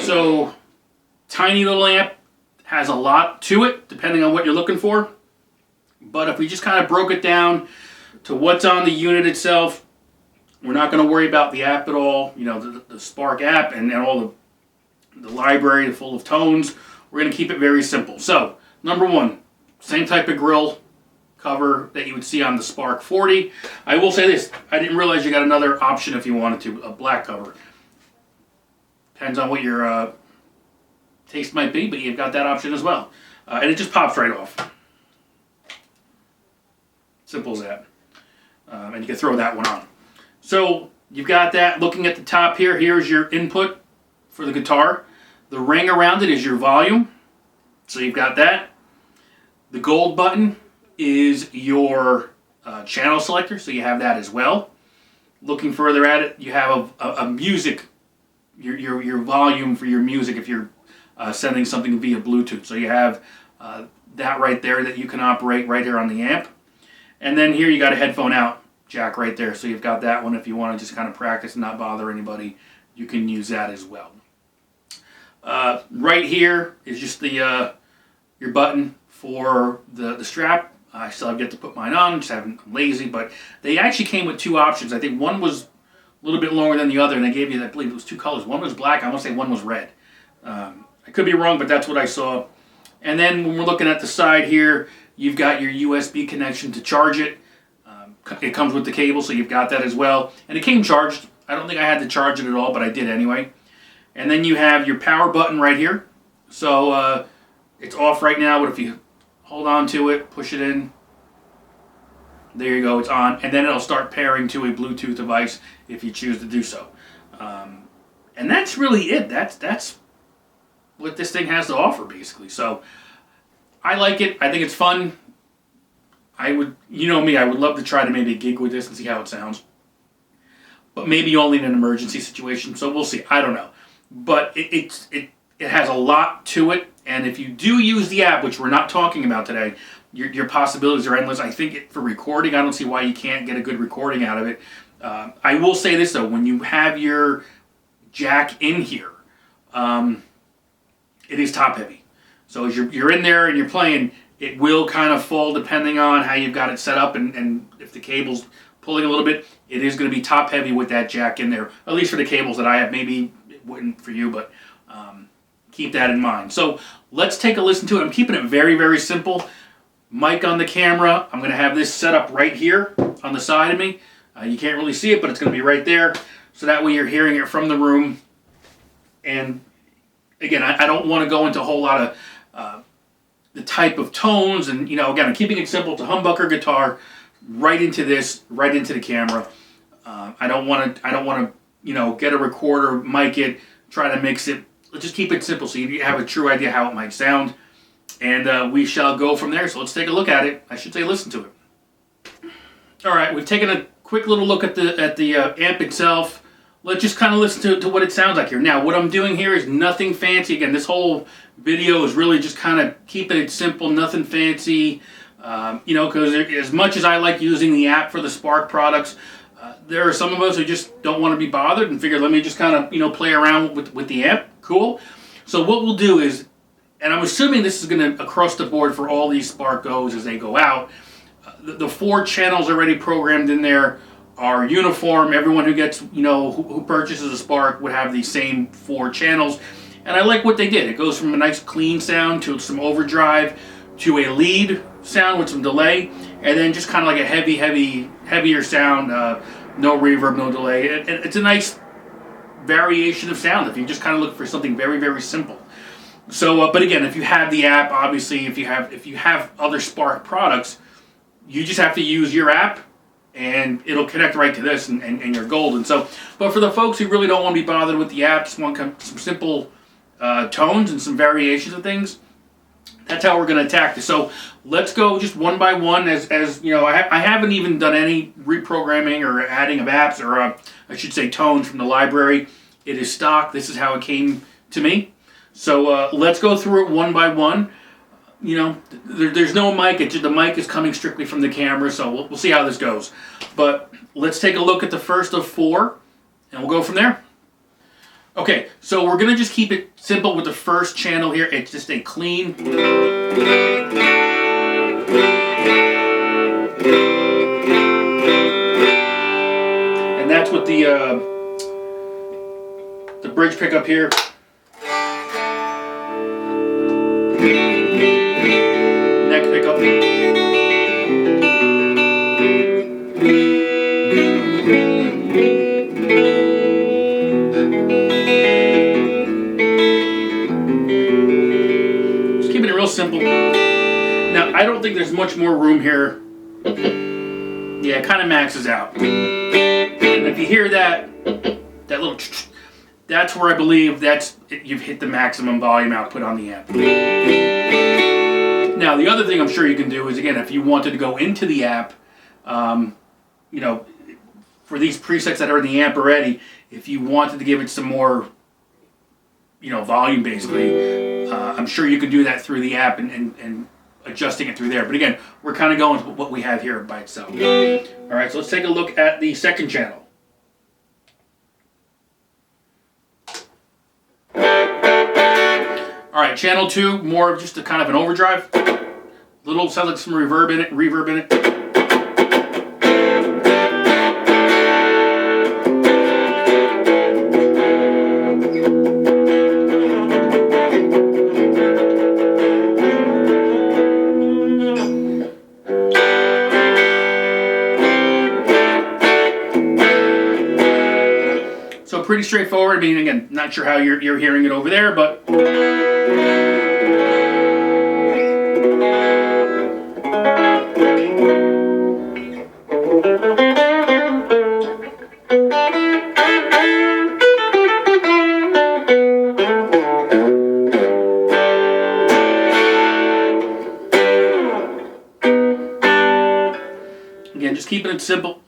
So, tiny little amp, has a lot to it depending on what you're looking for. But if we just kind of broke it down to what's on the unit itself, we're not going to worry about the app at all. You know, the Spark app and all the library full of tones. We're going to keep it very simple. So, number one, same type of grill cover that you would see on the Spark 40. I will say this, I didn't realize you got another option if you wanted to, a black cover. Depends on what your taste might be, but you've got that option as well. And it just pops right off. Simple as that. And you can throw that one on. So you've got that. Looking at the top here, here's your input for the guitar. The ring around it is your volume. So you've got that. The gold button is your channel selector, so you have that as well. Looking further at it, you have a music, your volume for your music if you're sending something via Bluetooth. So you have that right there that you can operate right here on the amp. And then here you got a headphone out jack right there. So you've got that one if you want to just kind of practice and not bother anybody. You can use that as well. Right here is just the your button for the strap. I still have yet to put mine on, just I'm lazy, but they actually came with two options. I think one was a little bit longer than the other, and they gave you, I believe it was two colors. One was black, I want to say one was red. I could be wrong, but that's what I saw. And then when we're looking at the side here, you've got your USB connection to charge it. It comes with the cable, so you've got that as well. And it came charged. I don't think I had to charge it at all, but I did anyway. And then you have your power button right here. So it's off right now, but if you hold on to it, push it in, there you go, it's on. And then it'll start pairing to a Bluetooth device if you choose to do so. And that's really it. That's what this thing has to offer, basically. So I like it. I think it's fun. I would, you know me, I would love to try to maybe gig with this and see how it sounds. But maybe only in an emergency situation, so we'll see. I don't know. But it has a lot to it, and if you do use the app, which we're not talking about today, your possibilities are endless. I think for recording, I don't see why you can't get a good recording out of it. I will say this, though. When you have your jack in here, it is top-heavy. So as you're in there and you're playing, it will kind of fall depending on how you've got it set up, and if the cable's pulling a little bit, it is going to be top-heavy with that jack in there, at least for the cables that I have. Maybe it wouldn't for you, but keep that in mind. So let's take a listen to it. I'm keeping it very, very simple. Mic on the camera. I'm going to have this set up right here on the side of me. You can't really see it, but it's going to be right there. So that way you're hearing it from the room. And again, I don't want to go into a whole lot of the type of tones. And, you know, again, I'm keeping it simple. It's a humbucker guitar right into this, right into the camera. I don't want to, you know, get a recorder, mic it, try to mix it. Let's just keep it simple so you have a true idea how it might sound. And we shall go from there. So let's take a look at it. I should say listen to it. All right, we've taken a quick little look at the amp itself. Let's just kind of listen to what it sounds like here. Now, what I'm doing here is nothing fancy. Again, this whole video is really just kind of keeping it simple, nothing fancy. You know, because as much as I like using the app for the Spark products, there are some of us who just don't want to be bothered and figure, let me just kind of, you know, play around with the amp. Cool. So what we'll do is, and I'm assuming this is going to across the board for all these Spark Go's as they go out, the 4 channels already programmed in there are uniform. Everyone who gets, you know, who purchases a Spark would have the same 4 channels. And I like what they did. It goes from a nice clean sound to some overdrive to a lead sound with some delay, and then just kind of like a heavier sound, no reverb, no delay. It's a nice variation of sound if you just kind of look for something very, very simple. So, but again, if you have the app, obviously, if you have other Spark products, you just have to use your app, and it'll connect right to this, and you're golden. So, but for the folks who really don't want to be bothered with the app, just want some simple tones and some variations of things, that's how we're going to attack this. So let's go just one by one. As you know, I haven't even done any reprogramming or adding of apps, or I should say tones from the library. It is stock. This is how it came to me. So let's go through it one by one. You know, there's no mic. The mic is coming strictly from the camera, so we'll see how this goes. But let's take a look at the first of 4, and we'll go from there. Okay, so we're going to just keep it simple with the first channel here. It's just a clean. And that's with the bridge pickup here. Neck pickup. Simple. Now, I don't think there's much more room here. Yeah, it kind of maxes out. And if you hear that little, that's where I believe you've hit the maximum volume output on the amp. Now, the other thing I'm sure you can do is, again, if you wanted to go into the app, you know, for these presets that are in the amp already, if you wanted to give it some more, you know, volume, basically, I'm sure you can do that through the app and adjusting it through there. But again, we're kind of going with what we have here by itself. All right, so let's take a look at the second channel. All right, channel 2, more of just a kind of an overdrive. Sounds like some reverb in it. Pretty straightforward. I mean, again, not sure how you're hearing it over there, but again, just keeping it simple.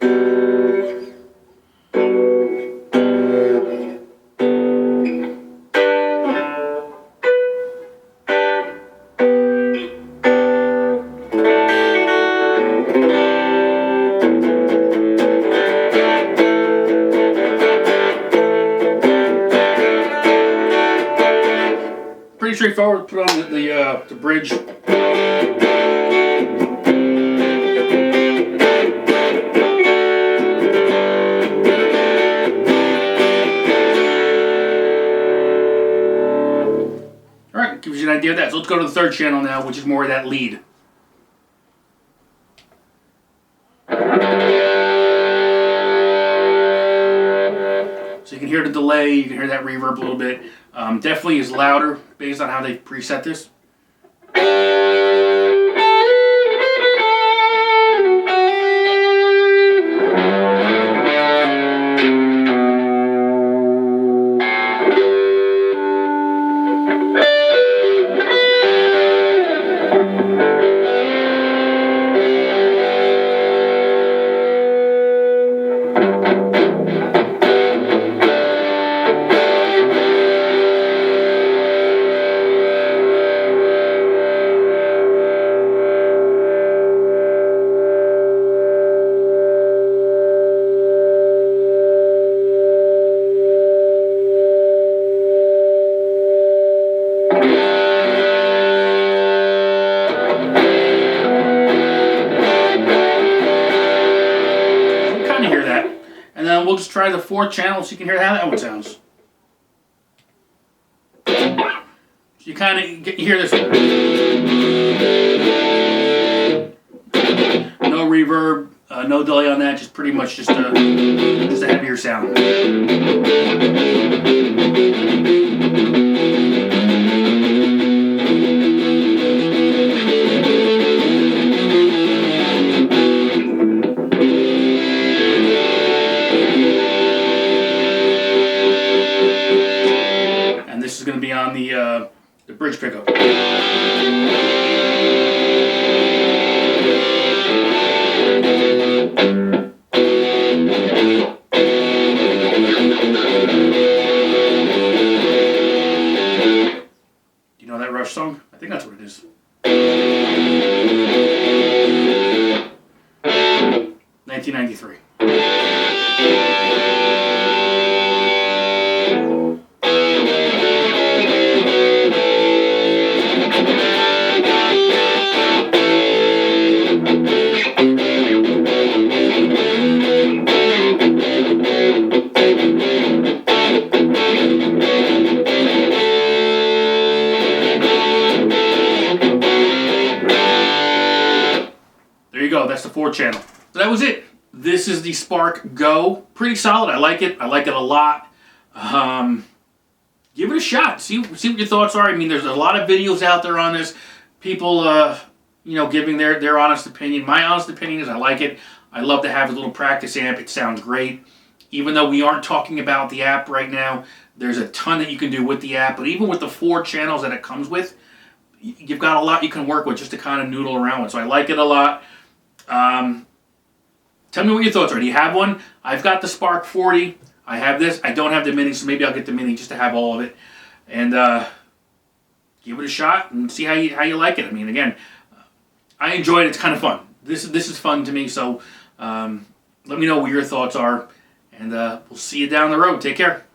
Pretty straightforward. Put on the bridge. All right, gives you an idea of that. So let's go to the third channel now, which is more of that lead. So you can hear the delay, you can hear that reverb a little bit. Definitely is louder based on how they preset this. We'll just try the fourth channel so you can hear how that one sounds. So you kind of hear this. No reverb, no delay on that. Just pretty much just a heavier sound. This is going to be on the the bridge pickup. You know that Rush song? I think that's what it is. 1993. There you go. That's the 4-channel. So that was it. This is the Spark Go. Pretty solid. I like it. I like it a lot. Give it a shot. See what your thoughts are. I mean, there's a lot of videos out there on this. People, giving their honest opinion. My honest opinion is I like it. I love to have a little practice amp. It sounds great. Even though we aren't talking about the app right now, there's a ton that you can do with the app. But even with the 4 channels that it comes with, you've got a lot you can work with just to kind of noodle around with. So I like it a lot. Tell me what your thoughts are. Do you have one? I've got the Spark 40. I have this. I don't have the Mini, so maybe I'll get the Mini just to have all of it. And give it a shot and see how you like it. I mean, again, I enjoy it. It's kind of fun. This is fun to me, so let me know what your thoughts are. And we'll see you down the road. Take care.